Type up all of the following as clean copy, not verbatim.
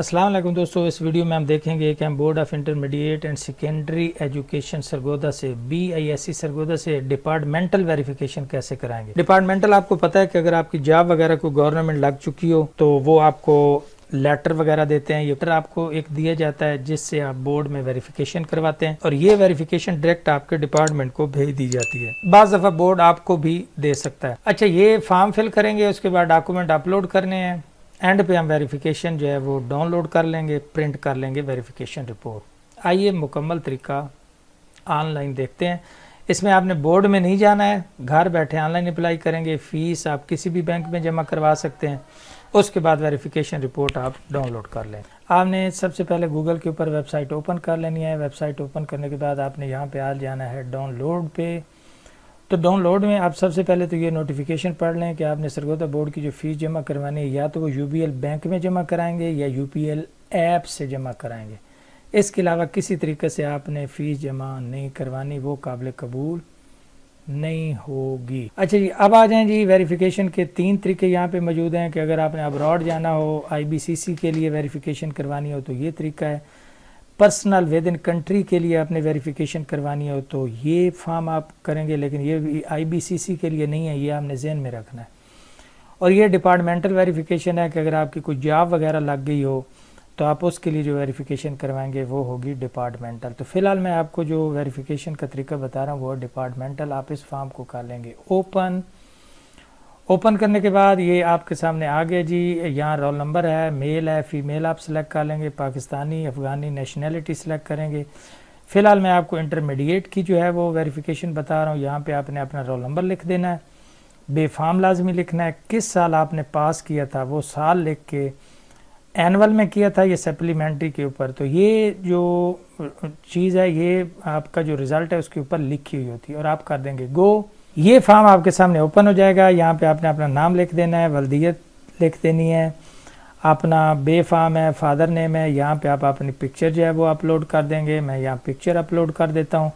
السلام علیکم دوستو، اس ویڈیو میں ہم دیکھیں گے کہ ہم board of intermediate and secondary education Sargodha سے BISC سرگودا سے ڈپارٹمنٹل ویریفیکیشن کیسے کرائیں گے۔ ڈپارٹمنٹل آپ کو پتہ ہے کہ اگر آپ کی جاب وغیرہ کو گورنمنٹ لگ چکی ہو تو وہ آپ کو لیٹر وغیرہ دیتے ہیں، یہ لیٹر آپ کو ایک دیا جاتا ہے جس سے آپ بورڈ میں ویریفیکیشن کرواتے ہیں اور یہ ویریفیکیشن ڈائریکٹ آپ کے ڈپارٹمنٹ کو بھیج دی جاتی ہے۔ بعض دفعہ بورڈ آپ کو بھی دے سکتا ہے۔ اچھا، یہ فارم فل کریں گے، اس کے بعد ڈاکومنٹ اپلوڈ کرنے ہیں، اینڈ پہ ہم ویریفیکیشن جو ہے وہ ڈاؤن لوڈ کر لیں گے، پرنٹ کر لیں گے ویریفیکیشن رپورٹ۔ آئیے مکمل طریقہ آن لائن دیکھتے ہیں۔ اس میں آپ نے بورڈ میں نہیں جانا ہے، گھر بیٹھے آن لائن اپلائی کریں گے، فیس آپ کسی بھی بینک میں جمع کروا سکتے ہیں، اس کے بعد ویریفیکیشن رپورٹ آپ ڈاؤن لوڈ کر لیں۔ آپ نے سب سے پہلے گوگل کے اوپر ویب سائٹ اوپن کر لینی ہے۔ ویب سائٹ اوپن کرنے کے بعد آپ نے یہاں پہ آ جانا ہے ڈاؤن لوڈ پہ۔ تو ڈاؤن لوڈ میں آپ سب سے پہلے تو یہ نوٹیفیکیشن پڑھ لیں کہ آپ نے سرگودا بورڈ کی جو فیس جمع کروانی ہے یا تو وہ UBL بینک میں جمع کرائیں گے یا UPL ایپ سے جمع کرائیں گے۔ اس کے علاوہ کسی طریقے سے آپ نے فیس جمع نہیں کروانی، وہ قابل قبول نہیں ہوگی۔ اچھا جی، اب آ جائیں جی، ویریفیکیشن کے 3 طریقے یہاں پہ موجود ہیں کہ اگر آپ نے ابراڈ جانا ہو، IBCC کے لیے ویریفیکیشن کروانی ہو تو یہ طریقہ ہے، پرسنل ود ان کنٹری کے لیے آپ نے ویریفیکیشن کروانی ہو تو یہ فارم آپ کریں گے، لیکن یہ بھی IBCC کے لیے نہیں ہے، یہ آپ نے ذہن میں رکھنا ہے۔ اور یہ ڈپارٹمنٹل ویریفیکیشن ہے کہ اگر آپ کی کوئی جاب وغیرہ لگ گئی ہو تو آپ اس کے لیے جو ویریفیکیشن کروائیں گے وہ ہوگی ڈپارٹمنٹل۔ تو فی الحال میں آپ کو جو ویریفیکیشن کا طریقہ بتا رہا ہوں وہ ڈپارٹمنٹل۔ آپ اس فارم کو کر لیں گے اوپن کرنے کے بعد یہ آپ کے سامنے آ گیا جی۔ یہاں رول نمبر ہے، میل ہے، فیمیل آپ سلیکٹ کر لیں گے، پاکستانی افغانی نیشنلٹی سلیکٹ کریں گے۔ فی الحال میں آپ کو انٹرمیڈیٹ کی جو ہے وہ ویریفیکیشن بتا رہا ہوں۔ یہاں پہ آپ نے اپنا رول نمبر لکھ دینا ہے، بے فارم لازمی لکھنا ہے، کس سال آپ نے پاس کیا تھا وہ سال لکھ کے، اینول میں کیا تھا یہ سپلیمنٹری کے اوپر، تو یہ جو چیز ہے یہ آپ کا جو رزلٹ ہے اس کے اوپر لکھی ہوئی ہوتی ہے اور آپ کر دیں گے گو۔ یہ فارم آپ کے سامنے اوپن ہو جائے گا۔ یہاں پہ آپ نے اپنا نام لکھ دینا ہے، ولدیت لکھ دینی ہے، اپنا بے فارم ہے، فادر نیم ہے، یہاں پہ آپ اپنی پکچر جو ہے وہ اپلوڈ کر دیں گے۔ میں یہاں پکچر اپلوڈ کر دیتا ہوں۔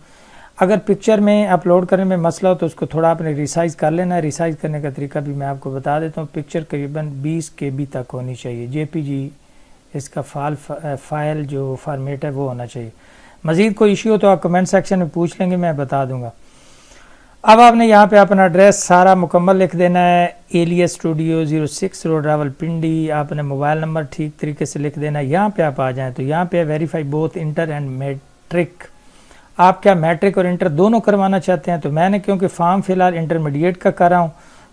اگر پکچر میں اپلوڈ کرنے میں مسئلہ ہو تو اس کو تھوڑا آپ نے ریسائز کر لینا ہے۔ ریسائز کرنے کا طریقہ بھی میں آپ کو بتا دیتا ہوں۔ پکچر قریباً 20 KB تک ہونی چاہیے، JPG اس کا فائل جو فارمیٹ ہے وہ ہونا چاہیے۔ مزید کوئی ایشو ہو تو آپ کمنٹ سیکشن میں پوچھ لیں گے، میں بتا دوں گا۔ اب آپ نے یہاں پہ اپنا ایڈریس سارا مکمل لکھ دینا ہے، ایلیس اسٹوڈیو 06 روڈ راولپنڈی۔ آپ نے موبائل نمبر ٹھیک طریقے سے لکھ دینا ہے۔ یہاں پہ آپ آ جائیں تو یہاں پہ verify both inter and matric. آپ کیا میٹرک اور انٹر دونوں کروانا چاہتے ہیں؟ تو میں نے کیونکہ فارم فی الحال انٹرمیڈیٹ کا کر رہا ہوں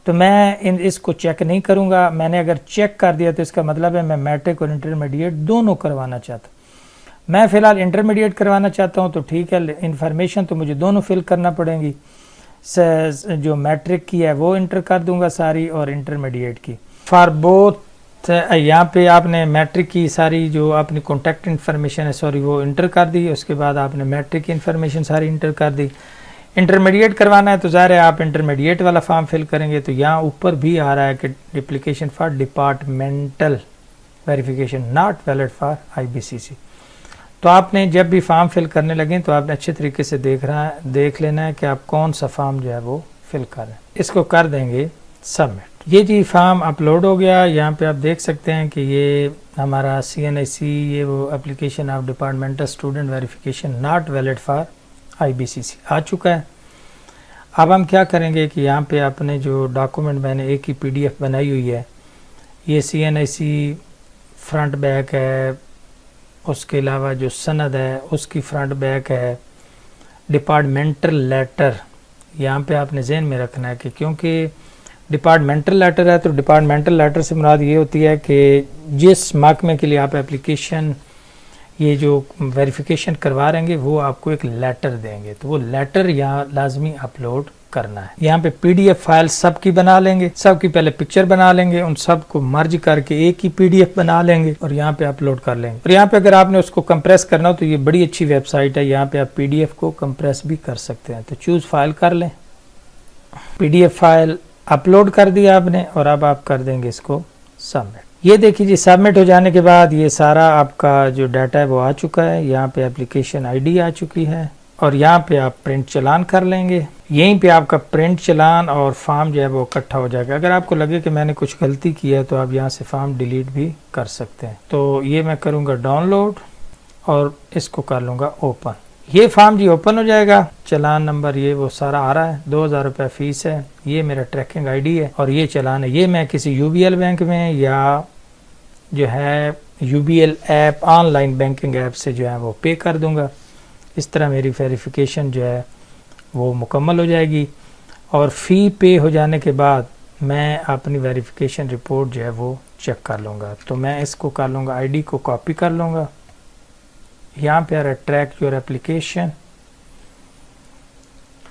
تو میں اس کو چیک نہیں کروں گا۔ میں نے اگر چیک کر دیا تو اس کا مطلب ہے میں میٹرک اور انٹرمیڈیٹ دونوں کروانا چاہتا ہوں۔ میں فی الحال انٹرمیڈیٹ کروانا چاہتا ہوں تو ٹھیک ہے، انفارمیشن تو مجھے دونوں فل کرنا پڑیں گی، جو میٹرک کی ہے وہ انٹر کر دوں گا ساری اور انٹرمیڈیٹ کی فار بوتھ۔ یہاں پہ آپ نے میٹرک کی ساری جو اپنی کانٹیکٹ انفارمیشن ہے وہ انٹر کر دی، اس کے بعد آپ نے میٹرک کی انفارمیشن ساری انٹر کر دی۔ انٹرمیڈیٹ کروانا ہے تو ظاہر ہے آپ انٹرمیڈیٹ والا فارم فل کریں گے، تو یہاں اوپر بھی آ رہا ہے کہ application for departmental verification not valid for IBCC۔ تو آپ نے جب بھی فارم فل کرنے لگیں تو آپ نے اچھے طریقے سے دیکھ لینا ہے کہ آپ کون سا فارم جو ہے وہ فل کر رہے ہیں۔ اس کو کر دیں گے سبمٹ۔ یہ جی فارم اپلوڈ ہو گیا۔ یہاں پہ آپ دیکھ سکتے ہیں کہ یہ ہمارا CNIC، یہ وہ application of departmental student verification not valid for IBCC آ چکا ہے۔ اب ہم کیا کریں گے کہ یہاں پہ اپنے جو ڈاکومنٹ میں نے ایک ہی PDF بنائی ہوئی ہے، یہ CNIC فرنٹ بیک ہے، اس کے علاوہ جو سند ہے اس کی فرنٹ بیک ہے، ڈپارٹمنٹل لیٹر یہاں پہ آپ نے ذہن میں رکھنا ہے کہ کیونکہ ڈپارٹمنٹل لیٹر ہے تو ڈپارٹمنٹل لیٹر سے مراد یہ ہوتی ہے کہ جس محکمے کے لیے آپ اپلیکیشن یہ جو ویریفیکیشن کروا رہیں گے وہ آپ کو ایک لیٹر دیں گے، تو وہ لیٹر یہاں لازمی اپلوڈ کرنا ہے۔ یہاں پہ PDF فائل سب کی بنا لیں گے، سب کی پہلے پکچر بنا لیں گے، ان سب کو مرج کر کے ایک ہی PDF بنا لیں گے اور یہاں پہ اپلوڈ کر لیں گے۔ اور یہاں پہ اگر آپ نے اس کو کمپریس کرنا ہو تو یہ بڑی اچھی ویب سائٹ ہے، یہاں پہ آپ PDF کو کمپریس بھی کر سکتے ہیں۔ تو چوز فائل کر لیں، PDF فائل اپلوڈ کر دیا آپ نے اور اب آپ کر دیں گے اس کو سبمٹ۔ یہ دیکھیے جی، سبمٹ ہو جانے کے بعد یہ سارا آپ کا جو ڈیٹا ہے وہ آ چکا ہے۔ یہاں پہ اپلیکیشن ID آ چکی ہے اور یہاں پہ آپ پرنٹ چلان کر لیں گے. یہیں پہ آپ کا پرنٹ چلان اور فارم جو ہے وہ اکٹھا ہو جائے گا. اگر آپ کو لگے کہ میں نے کچھ غلطی کی ہے تو آپ یہاں سے فارم ڈیلیٹ بھی کر سکتے ہیں. تو یہ میں کروں گا ڈاؤن لوڈ اور اس کو کر لوں گا اوپن. یہ فارم جی اوپن ہو جائے گا. چلان نمبر یہ وہ سارا آ رہا ہے. 2000 روپے فیس ہے. یہ میرا ٹریکنگ آئی ڈی ہے اور یہ چلان ہے. یہ میں کسی یو بی ایل بینک میں یا جو ہے U B L app online banking app سے جو ہے وہ پے کر دوں گا. اس طرح میری ویریفیکیشن جو ہے وہ مکمل ہو جائے گی اور فی پے ہو جانے کے بعد میں اپنی ویریفیکیشن رپورٹ جو ہے وہ چیک کر لوں گا. تو میں اس کو کر لوں گا, آئی ڈی کو کاپی کر لوں گا. یہاں پہ آ رہا ٹریک یور اپلیکیشن.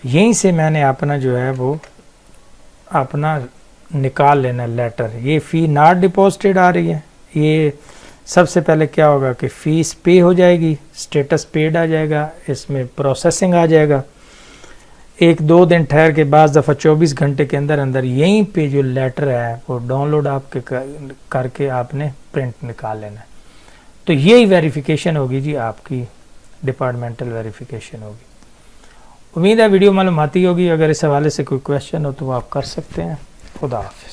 یہیں سے میں نے اپنا جو ہے وہ اپنا نکال لینا لیٹر. یہ فی ناٹ ڈپازٹڈ آ رہی ہے. یہ سب سے پہلے کیا ہوگا کہ فیس پے ہو جائے گی, اسٹیٹس پیڈ آ جائے گا, اس میں پروسیسنگ آ جائے گا. 1-2 دن ٹھہر کے بعض دفعہ 24 گھنٹے کے اندر اندر یہیں پہ جو لیٹر ہے وہ ڈاؤن لوڈ آپ کے کر کے آپ نے پرنٹ نکال لینا ہے. تو یہی ویریفیکیشن ہوگی جی, آپ کی ڈپارٹمنٹل ویریفیکیشن ہوگی. امید ہے ویڈیو معلوماتی ہوگی. اگر اس حوالے سے کوئی کویشچن ہو تو وہ آپ کر سکتے ہیں. خدا حافظ.